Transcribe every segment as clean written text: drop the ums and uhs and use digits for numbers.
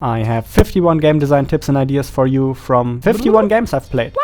I have 51 game design tips and ideas for you from 51 games I've played.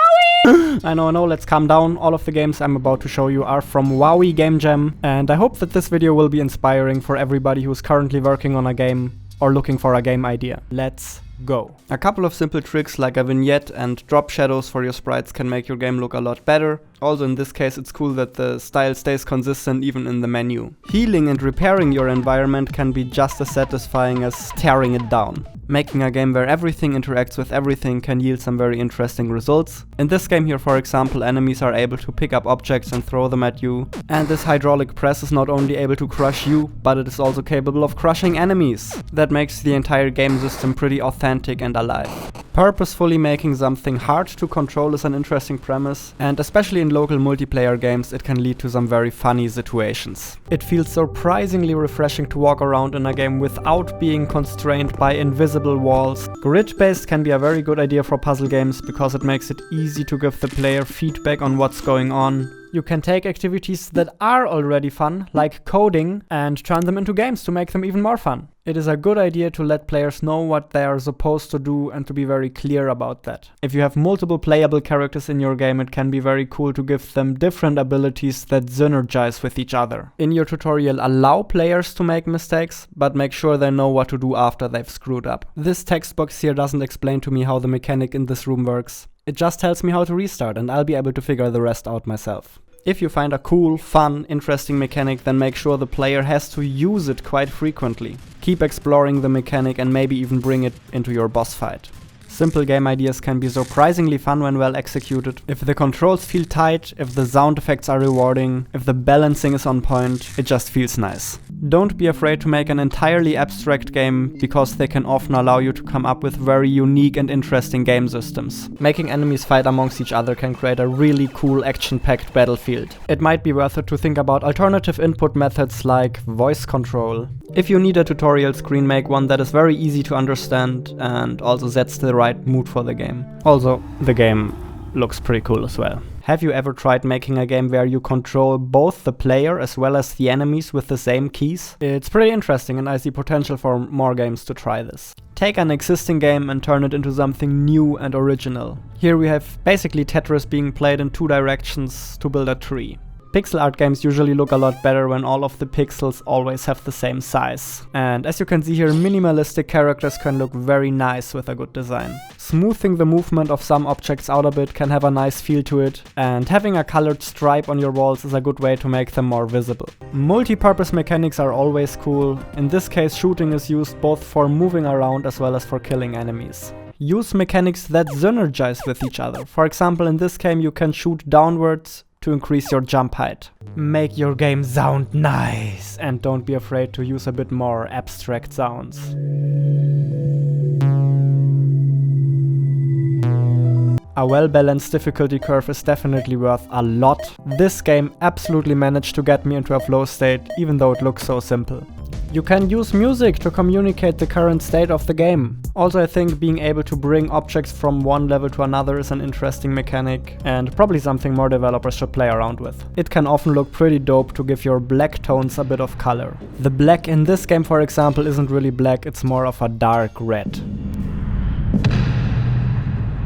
I know, let's calm down. All of the games I'm about to show you are from Wowie Game Jam, and I hope that this video will be inspiring for everybody who's currently working on a game or looking for a game idea. Let's go. A couple of simple tricks like a vignette and drop shadows for your sprites can make your game look a lot better. Also in this case it's cool that the style stays consistent even in the menu. Healing and repairing your environment can be just as satisfying as tearing it down. Making a game where everything interacts with everything can yield some very interesting results. In this game here, for example, enemies are able to pick up objects and throw them at you. And this hydraulic press is not only able to crush you, but it is also capable of crushing enemies. That makes the entire game system pretty authentic and alive. Purposefully making something hard to control is an interesting premise, and especially in local multiplayer games it can lead to some very funny situations. It feels surprisingly refreshing to walk around in a game without being constrained by invisible walls. Grid-based can be a very good idea for puzzle games because it makes it easy to give the player feedback on what's going on. You can take activities that are already fun, like coding, and turn them into games to make them even more fun. It is a good idea to let players know what they are supposed to do and to be very clear about that. If you have multiple playable characters in your game, it can be very cool to give them different abilities that synergize with each other. In your tutorial, allow players to make mistakes, but make sure they know what to do after they've screwed up. This text box here doesn't explain to me how the mechanic in this room works. It just tells me how to restart, and I'll be able to figure the rest out myself. If you find a cool, fun, interesting mechanic, then make sure the player has to use it quite frequently. Keep exploring the mechanic and maybe even bring it into your boss fight. Simple game ideas can be surprisingly fun when well executed. If the controls feel tight, if the sound effects are rewarding, if the balancing is on point, it just feels nice. Don't be afraid to make an entirely abstract game, because they can often allow you to come up with very unique and interesting game systems. Making enemies fight amongst each other can create a really cool action-packed battlefield. It might be worth it to think about alternative input methods like voice control. If you need a tutorial screen, make one that is very easy to understand and also sets the right mood for the game. Also, the game looks pretty cool as well. Have you ever tried making a game where you control both the player as well as the enemies with the same keys? It's pretty interesting and I see potential for more games to try this. Take an existing game and turn it into something new and original. Here we have basically Tetris being played in two directions to build a tree. Pixel art games usually look a lot better when all of the pixels always have the same size. And as you can see here, minimalistic characters can look very nice with a good design. Smoothing the movement of some objects out a bit can have a nice feel to it, and having a colored stripe on your walls is a good way to make them more visible. Multi-purpose mechanics are always cool. In this case, shooting is used both for moving around as well as for killing enemies. Use mechanics that synergize with each other. For example, in this game you can shoot downwards to increase your jump height. Make your game sound nice, and don't be afraid to use a bit more abstract sounds. A well-balanced difficulty curve is definitely worth a lot. This game absolutely managed to get me into a flow state, even though it looks so simple. You can use music to communicate the current state of the game. Also, I think being able to bring objects from one level to another is an interesting mechanic, and probably something more developers should play around with. It can often look pretty dope to give your black tones a bit of color. The black in this game, for example, isn't really black, it's more of a dark red.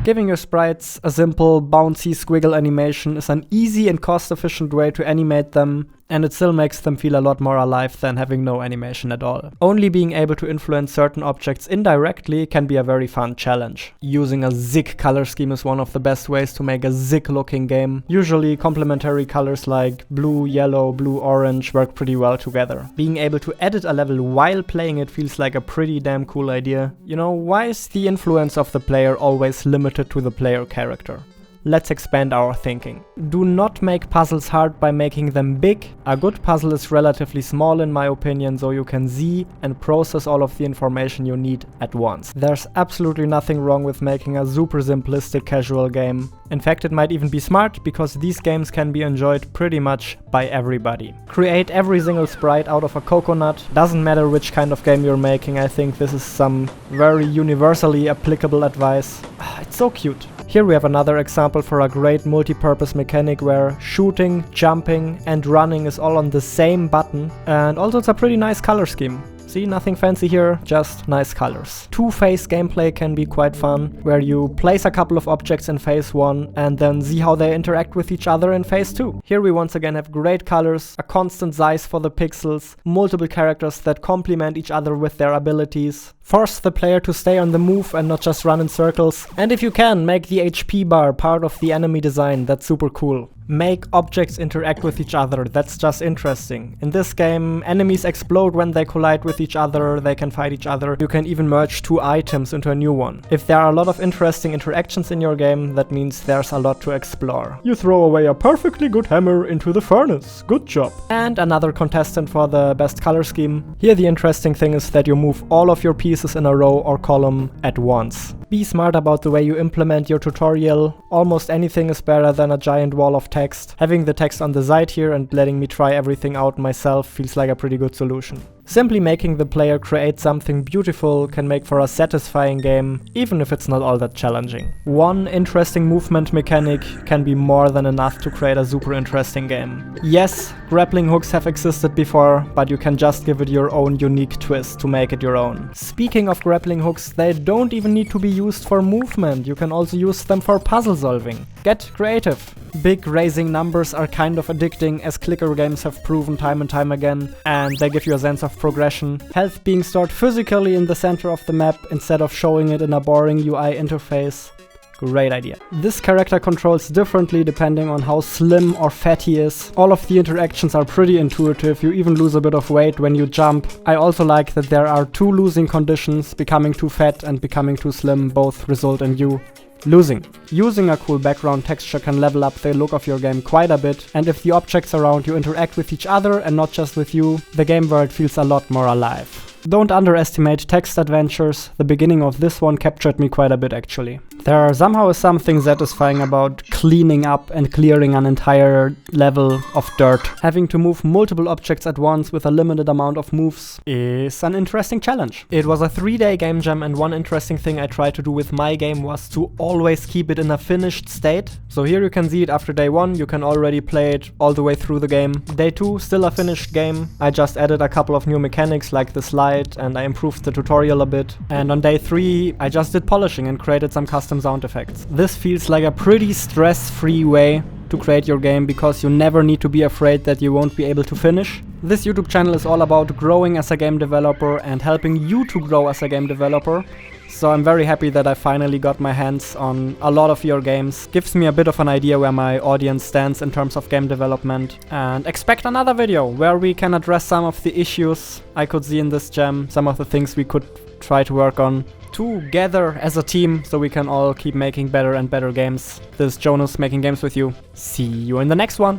Giving your sprites a simple, bouncy squiggle animation is an easy and cost-efficient way to animate them, and it still makes them feel a lot more alive than having no animation at all. Only being able to influence certain objects indirectly can be a very fun challenge. Using a Zig color scheme is one of the best ways to make a Zig looking game. Usually complementary colors like blue, yellow, blue, orange work pretty well together. Being able to edit a level while playing it feels like a pretty damn cool idea. You know, why is the influence of the player always limited to the player character? Let's expand our thinking. Do not make puzzles hard by making them big. A good puzzle is relatively small in my opinion, so you can see and process all of the information you need at once. There's absolutely nothing wrong with making a super simplistic casual game. In fact, it might even be smart, because these games can be enjoyed pretty much by everybody. Create every single sprite out of a coconut. Doesn't matter which kind of game you're making, I think this is some very universally applicable advice. It's so cute. Here we have another example for a great multi-purpose mechanic where shooting, jumping and running is all on the same button, and also it's a pretty nice color scheme. See, nothing fancy here, just nice colors. Two-phase gameplay can be quite fun, where you place a couple of objects in phase 1 and then see how they interact with each other in phase 2. Here we once again have great colors, a constant size for the pixels, multiple characters that complement each other with their abilities. Force the player to stay on the move and not just run in circles. And if you can, make the HP bar part of the enemy design, that's super cool. Make objects interact with each other, that's just interesting. In this game, enemies explode when they collide with each other, they can fight each other. You can even merge two items into a new one. If there are a lot of interesting interactions in your game, that means there's a lot to explore. You throw away a perfectly good hammer into the furnace. Good job. And another contestant for the best color scheme. Here the interesting thing is that you move all of your pieces in a row or column at once. Be smart about the way you implement your tutorial. Almost anything is better than a giant wall of text. Having the text on the side here and letting me try everything out myself feels like a pretty good solution. Simply making the player create something beautiful can make for a satisfying game, even if it's not all that challenging. One interesting movement mechanic can be more than enough to create a super interesting game. Yes, grappling hooks have existed before, but you can just give it your own unique twist to make it your own. Speaking of grappling hooks, they don't even need to be used for movement, you can also use them for puzzle solving. Get creative. Big raising numbers are kind of addicting, as clicker games have proven time and time again, and they give you a sense of progression. Health being stored physically in the center of the map instead of showing it in a boring UI interface. Great idea. This character controls differently depending on how slim or fat he is. All of the interactions are pretty intuitive, you even lose a bit of weight when you jump. I also like that there are two losing conditions, becoming too fat and becoming too slim, both result in you losing. Using a cool background texture can level up the look of your game quite a bit, and if the objects around you interact with each other and not just with you, the game world feels a lot more alive. Don't underestimate text adventures. The beginning of this one captured me quite a bit actually. There somehow is something satisfying about cleaning up and clearing an entire level of dirt. Having to move multiple objects at once with a limited amount of moves is an interesting challenge. It was a 3-day game jam, and one interesting thing I tried to do with my game was to always keep it in a finished state. So here you can see it after day 1, you can already play it all the way through the game. Day 2, still a finished game. I just added a couple of new mechanics like the slide, and I improved the tutorial a bit. And on day 3, I just did polishing and created some custom sound effects. This feels like a pretty stress-free way to create your game, because you never need to be afraid that you won't be able to finish. This YouTube channel is all about growing as a game developer and helping you to grow as a game developer. So I'm very happy that I finally got my hands on a lot of your games. Gives me a bit of an idea where my audience stands in terms of game development. And expect another video where we can address some of the issues I could see in this jam, some of the things we could try to work on together as a team, so we can all keep making better and better games. This is Jonas making games with you. See you in the next one.